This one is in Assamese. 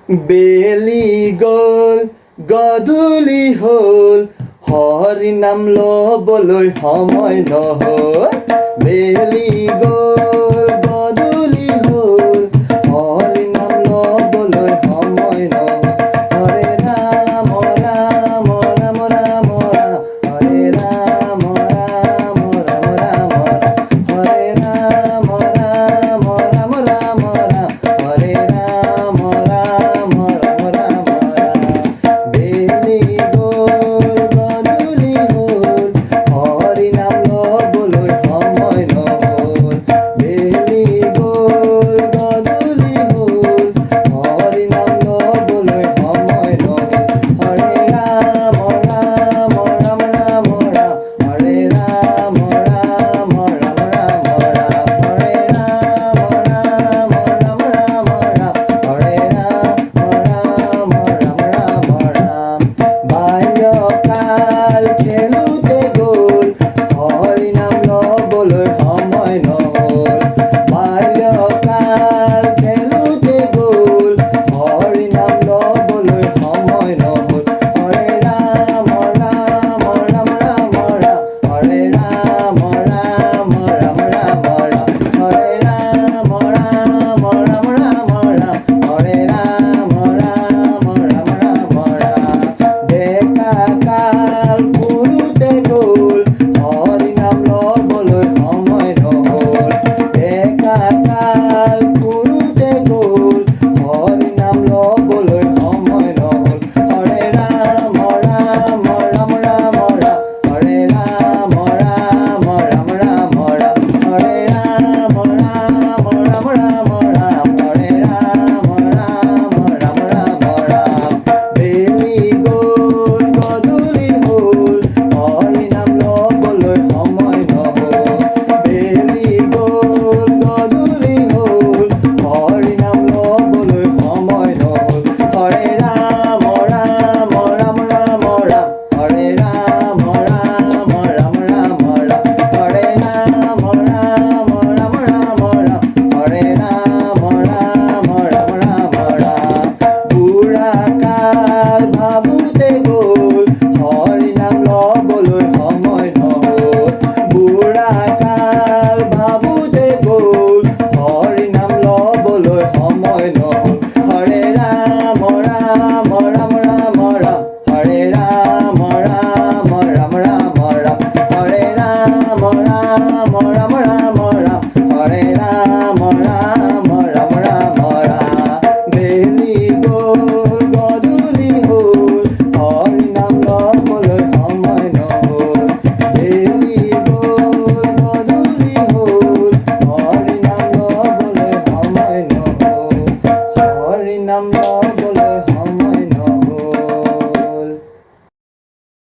বেলি গ'ল গধূলি হ'ল, হৰি নাম ল'বলৈ সময় নহ'ল। বেলি গ'ল গধূলি হ'ল, হৰি নাম ল'বলৈ সময় নহ'ল। হৰে ৰাম ৰাম ৰাম ৰাম ৰাম, হৰে ৰাম ৰাম ৰাম ৰাম ৰাম, হৰে ৰাম ৰাম ৰাম ৰাম ৰাম, হৰে ৰাম ৰাম ৰাম ৰাম ৰাম। বেলি গ'ল গধূলি হ'ল, হৰি নাম ল'বলৈ সময় নহ'ল। বেলি গ'ল গধূলি হ'ল, হৰি নাম ল'বলৈ সময় নহ'ল। হৰে ৰাম ৰাম ৰাম ৰাম ৰাম, হৰে ৰাম ৰাম ৰাম ৰাম ৰাম, হৰে ৰাম ৰাম ৰাম ৰাম ৰাম, হৰে ৰাম ৰাম ৰাম ৰাম ৰাম। বাল্যকাল খেলোঁতে গ'ল, হৰি নাম ল'বলৈ সময় নহ'ল। বাল্যকাল খেলোঁতে গ'ল, হৰি নাম ল'বলৈ সময় নহ'ল। হৰে ৰাম ৰাম ৰাম ৰাম ৰাম, হৰে ৰাম ৰাম ৰাম ৰাম ৰাম, হৰে ৰাম ৰাম ৰাম ৰাম ৰাম, হৰে ৰাম ৰাম ৰাম ৰাম ৰাম। ডেকা কাল ফুৰোতে গ'ল, হৰি নাম ল'বলৈ সময় নহ'ল। ডেকা কাল ফুৰোতে গ'ল, হৰি নাম ল'বলৈ সময় নহ'ল। হৰে ৰাম ৰাম ৰাম ৰাম ৰাম, হৰে ৰাম ৰাম ৰাম ৰাম ৰাম, হৰে ৰাম ৰাম ৰাম ৰাম ৰাম, হৰে ৰাম ৰাম ৰাম ৰাম ৰাম। বেলি গ'ল গধূলি হ'ল, হৰি নাম ল'বলৈ সময় নহ'ল। বেলি গ'ল গধূলি হ'ল, হৰি নাম ল'বলৈ সময় নহ'ল। হৰে ৰাম ৰাম ৰাম ৰাম ৰাম, হৰে ৰাম ৰাম ৰাম ৰাম ৰাম, হৰে ৰাম ৰাম ৰাম ৰাম ৰাম, হৰে ৰাম ৰাম ৰাম ৰাম ৰাম। বুঢ়া কাল ভাবোতে গ'ল, হৰি নাম ল'বলৈ সময় নহ'ল। বুঢ়া কাল ভাবোতে গ'ল, হৰি নাম ল'বলৈ সময় নহ'ল। হৰে ৰাম ৰাম ৰাম ৰাম ৰাম, হৰে ৰাম ৰাম ৰাম ৰাম ৰাম, হৰে ৰাম ৰাম ৰাম ৰাম ৰাম, হৰে ৰাম ৰাম ৰাম ৰাম ৰাম। বেলি গ'ল গধূলি হ'ল, হৰি নাম ল'বলৈ সময় নহ'ল। বেলি গ'ল গধূলি হ'ল, হৰি নাম ল'বলৈ সময় নহ'ল। হৰি নাম